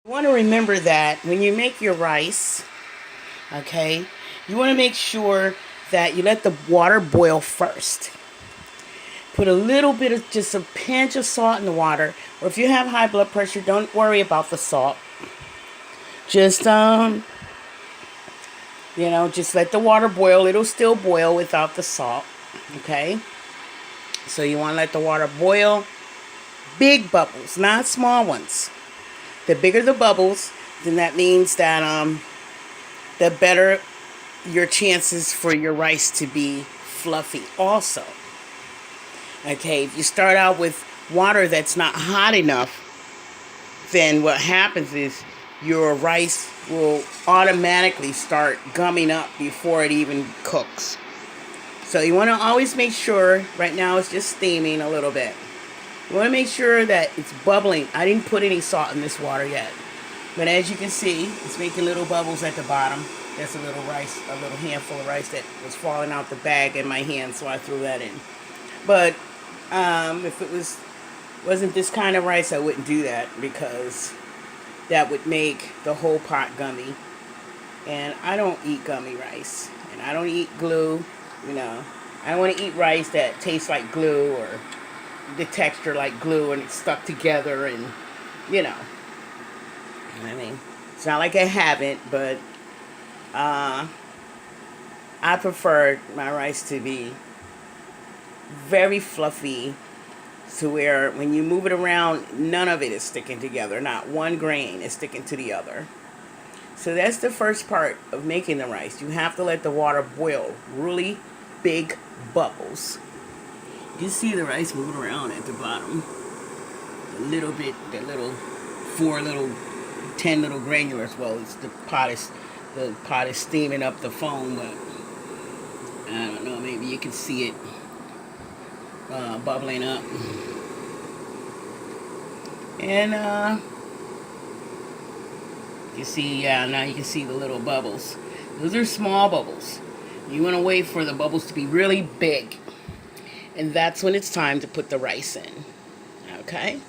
You want to remember that when you make your rice, okay, you want to make sure that you let the water boil first. Put a little bit of, just a pinch of salt in the water. Or if you have high blood pressure, don't worry about the salt. Just, just let the water boil. It'll still boil without the salt, okay? So you want to let the water boil. Big bubbles, not small ones. The bigger the bubbles, then that means that the better your chances for your rice to be fluffy also. Okay, if you start out with water that's not hot enough, then what happens is your rice will automatically start gumming up before it even cooks. So you want to always make sure, right now it's just steaming a little bit. You want to make sure that it's bubbling. I didn't put any salt in this water yet. But as you can see, it's making little bubbles at the bottom. That's a little rice, a little handful of rice that was falling out the bag in my hand, so I threw that in. But if it wasn't this kind of rice, I wouldn't do that because that would make the whole pot gummy. And I don't eat gummy rice. And I don't eat glue, I don't want to eat rice that tastes like glue or the texture like glue and it's stuck together and, I mean, it's not like I haven't, but I prefer my rice to be very fluffy to where when you move it around, none of it is sticking together. Not one grain is sticking to the other. So that's the first part of making the rice. You have to let the water boil. Really big bubbles. You see the rice moving around at the bottom. A little bit, the little 10 little granulars. Well, it's the pot is steaming up the foam, but I don't know, maybe you can see it bubbling up. And you see, now you can see the little bubbles. Those are small bubbles. You want to wait for the bubbles to be really big. And that's when it's time to put the rice in. Okay?